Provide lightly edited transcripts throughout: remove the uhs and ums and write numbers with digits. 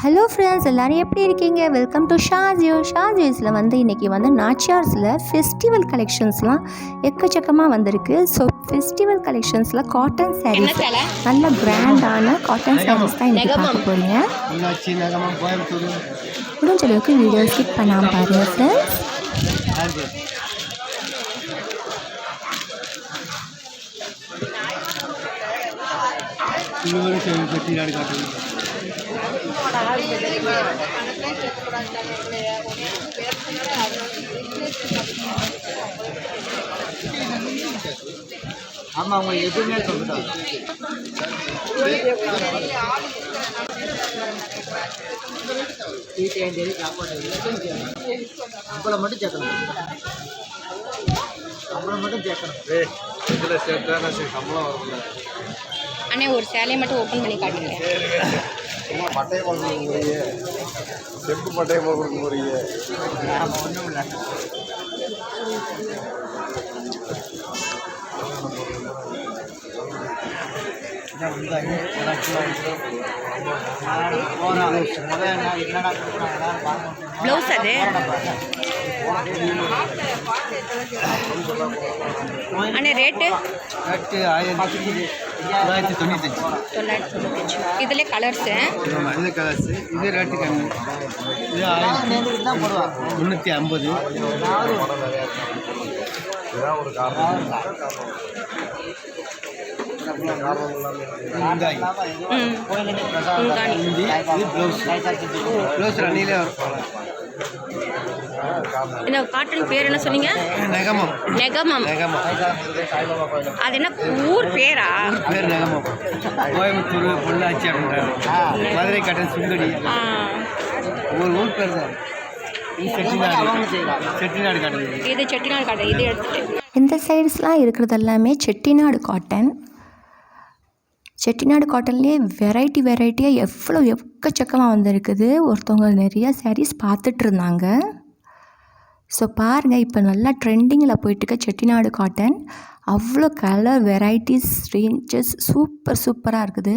Hello friends, எல்லோரும் எப்படி இருக்கீங்க? வெல்கம் டு ஷாஜியூஸில் இன்றைக்கி நாச்சியார்ஸில் ஃபெஸ்டிவல் கலெக்ஷன்ஸ்லாம் எக்கச்சக்கமாக வந்திருக்கு. ஸோ ஃபெஸ்டிவல் கலெக்ஷன்ஸில் காட்டன் சாரீஸ், நல்ல கிராண்டான காட்டன் சாரீஸ் தான் இன்றைக்கி பார்க்க போகிறீங்க. முடிஞ்ச அளவுக்கு வீடியோ ஸ்கிப் பண்ணாமல் பாருங்கள் ஃப்ரெண்ட்ஸ். ஆமாம், அவங்க எதுவுமே சொல்லிட்டாங்க. நம்மளை மட்டும் சேர்க்கணும், நம்மளை மட்டும் சேர்க்கணும். இதில் சேர்த்தா சம்பளம் வரல. அண்ணே, ஒரு சேலையை மட்டும் ஓப்பன் பண்ணி காட்டுங்க. சும்மா பட்டையை கொடுக்க போறீங்க, செப்பு பட்டையை கொடுக்க போறீங்க. ஒன்றும் இல்லை. ப்ளவுஸ் அது அண்ணே ரேட்டு 1995. இதுல கலர்ஸு, இது கலர்ஸு, இது ரேட்டு கம்மி. இது 350. இந்த காட்டன் பேர் என்ன சொன்னீங்க? நெகமம். நெகமம். அது என்ன ஊர் பேரா? பேர் நெகமம். கோயம்புத்தூர், பொள்ளாச்சி அப்படின்றாங்க. மதுரை காட்டன், சுந்தடி, ஒரு ஊர் பேர் தான். செட்டிநாடு காட்டன். இது செட்டிநாடு காட்டன். இது எடுத்துட்டு இந்த சைட்ஸ்லாம் இருக்கிறது எல்லாமே செட்டிநாடு காட்டன். செட்டிநாடு காட்டன்லேயே வெரைட்டியாக எக்கச்சக்கமாக வந்திருக்குது. ஒருத்தவங்க நிறைய சாரீஸ் பார்த்துட்டு இருந்தாங்க. ஸோ பாருங்கள், இப்போ நல்லா ட்ரெண்டிங்கில் போயிட்டுருக்க செட்டிநாடு காட்டன். அவ்வளோ கலர் வெரைட்டிஸ், ரேஞ்சஸ் சூப்பராக இருக்குது.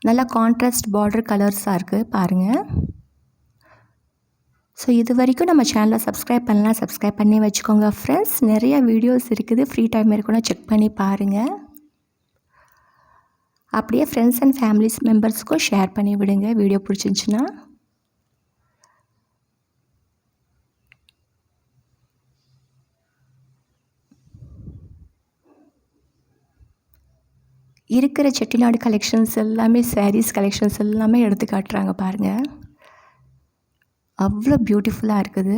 நல்லா கான்ட்ராஸ்ட் பார்டர் கலர்ஸாக இருக்குது பாருங்கள். ஸோ இது வரைக்கும் நம்ம சேனலை சப்ஸ்கிரைப் பண்ணலாம், சப்ஸ்கிரைப் பண்ணி வச்சுக்கோங்க ஃப்ரெண்ட்ஸ். நிறைய வீடியோஸ் இருக்குது, ஃப்ரீ டைம் இருக்குன்னா செக் பண்ணி பாருங்கள். அப்படியே ஃப்ரெண்ட்ஸ் அண்ட் ஃபேமிலிஸ் மெம்பர்ஸ்க்கும் ஷேர் பண்ணி விடுங்க வீடியோ பிடிச்சிருந்துச்சுன்னா. இருக்கிற செட்டிநாடு கலெக்ஷன்ஸ் எல்லாமே, சாரீஸ் கலெக்ஷன்ஸ் எல்லாமே எடுத்து காட்டுறாங்க பாருங்கள். அவ்வளோ பியூட்டிஃபுல்லாக இருக்குது.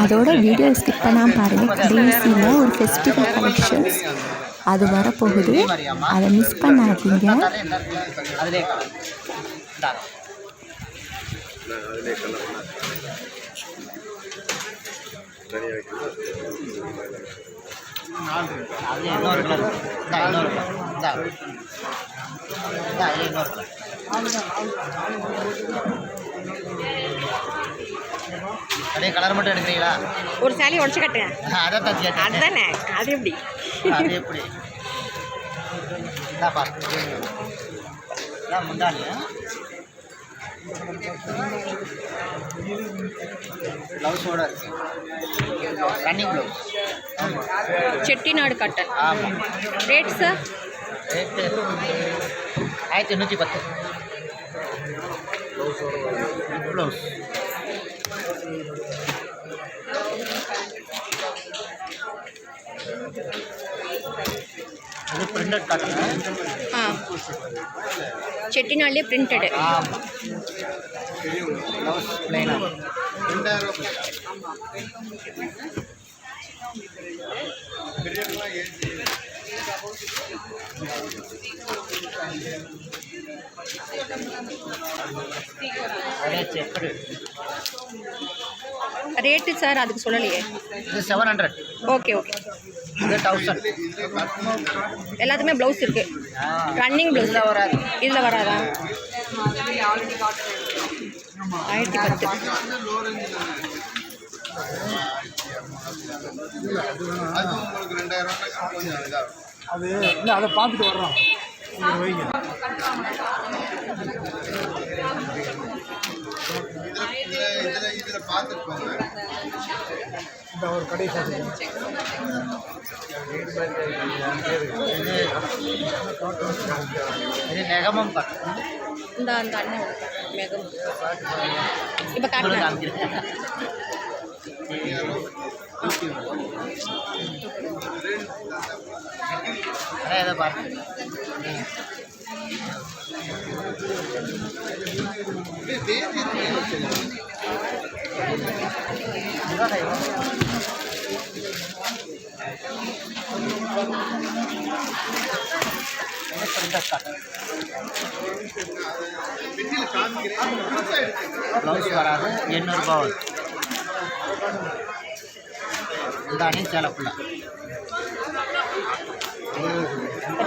அதோட வீடியோ ஸ்கிப் பண்ணாமல் பாருங்கள். கடைசியில் ஒரு ஃபெஸ்டிவல் கலெக்ஷன்ஸ் அது வரப்போகுது, அதை மிஸ் பண்ணாதீங்க. அதே கலர் மட்டும் எடுக்கிறீங்களா? ஒரு சேலையை உடச்சு கட்டுறேன். அதுதானே, அது எப்படி? அது எப்படி? முந்தானியா ப்ளவுஸோட ரன்னிங் ப்ளவுஸ். செட்டிநாடு காட்டன். ஆமாம். Rate sir? ரேட்டு 1810. ப்ளவுஸ் இது பிரிண்டட் காட்டன். செட்டிநாடுலேயே பிரிண்டடு. ஆமாம். ப்ளவுஸ் பிளைனாக 2000 ரேட்டு சார் அதுக்கு சொல்லலையே. இது 700. Okay okay. இது 1000. எல்லாத்துக்குமே ப்ளவுஸ் இருக்குது. ரன்னிங் ப்ளவுஸ் வராது. இதில் வராதா? 1010. அது இல்லை அதை பார்த்துட்டு வர்றோம் வைங்க. இதில் பார்த்துருப்பாங்க இந்த ஒரு கடை இது நெகமம் இந்த அந்த அண்ணன் மேகம் இப்போ காட்டுறேன். எதை பார்த்து ப்ளவுஸ் வராது 800 ரூபா வரும். இந்த அணி சேலை ஃபுல்லாக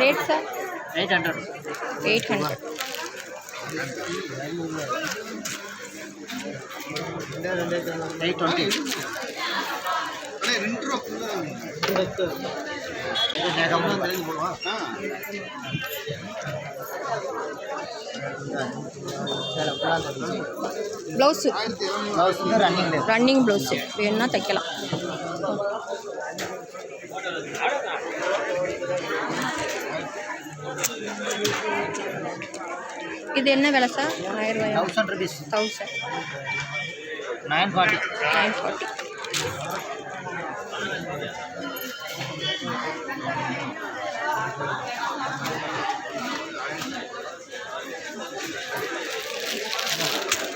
rate sir 800. 800. $820. Blouse running running blouse வேணும்னா தைக்கலாம். இது என்ன விலை சார்? 1000 ரூபாயா? 1000 rupees. 1000. 940. 940.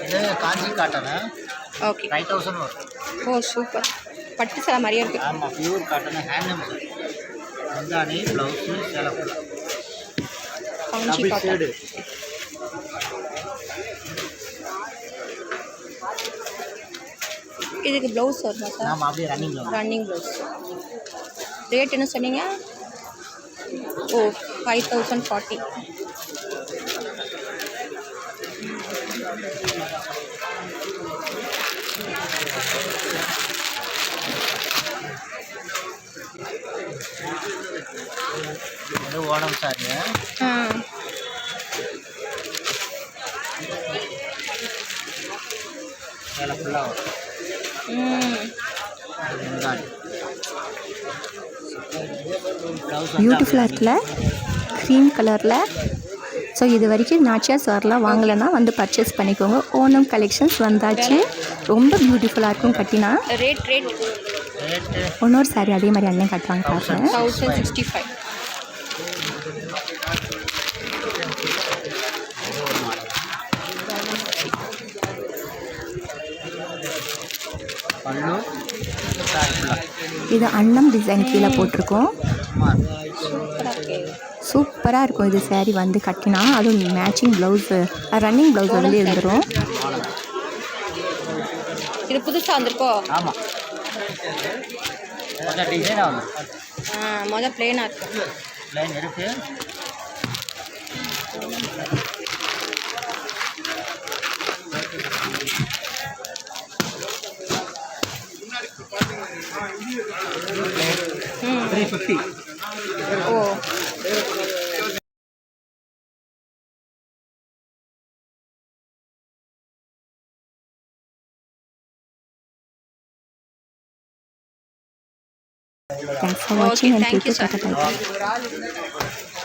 இது காஞ்சி காட்டனு ஓகே 5000 வரும். ஓ சூப்பர். பட்டு சேலை மாதிரியே இருக்குது. ஆமாம் பியூர் காட்டனு ஹேண்ட்லூம். முந்தானி ப்ளவுஸு சேலை ஃபுல்லாக காஞ்சி டபுள் காட்டன். ஷேடு. இதுக்கு ப்ளவுஸ் வருமா சார்? ஆமாம் அப்படியே ரன்னிங் ரன்னிங் ப்ளவுஸ். ரேட் என்ன சொன்னீங்க? ஓ 5040. இது ஓணம் சாரி சேலை ஃபுல்லாக வரும். முந்தானி பியூட்டிஃபுல்லாக இருக்குல்ல, க்ரீன் கலரில். ஸோ இது வரைக்கும் நாச்சியா சார்லாம் வாங்கலைன்னா வந்து பர்ச்சேஸ் பண்ணிக்கோங்க. ஓணம் கலெக்ஷன்ஸ் வந்தாச்சு. ரொம்ப பியூட்டிஃபுல்லாக இருக்கும் கட்டினா. ரேட் ரேட்டு இன்னொரு சாரி அதே மாதிரி அண்ணன் கட்டுவாங்க பாருங்க. 1065. பல்லு சாரி ஃபுல்லாக இது அன்னம் டிசைன் கீழே போட்டிருக்கோம். சூப்பராக இருக்கும் இது சாரி வந்து கட்டினா. அதுவும் மேட்சிங் ப்ளவுஸு, ரன்னிங் ப்ளவுஸ் வந்து இருந்துடும். இது புதுசாக வந்திருக்கோ? ஆமாம் கொஞ்சம் டிசைனாக வரும். மொதல் பிளேனாக இருக்கு. லைன் இருக்குது. ம் 350. ஓ Thanks for watching and thank keep you, it sir. at a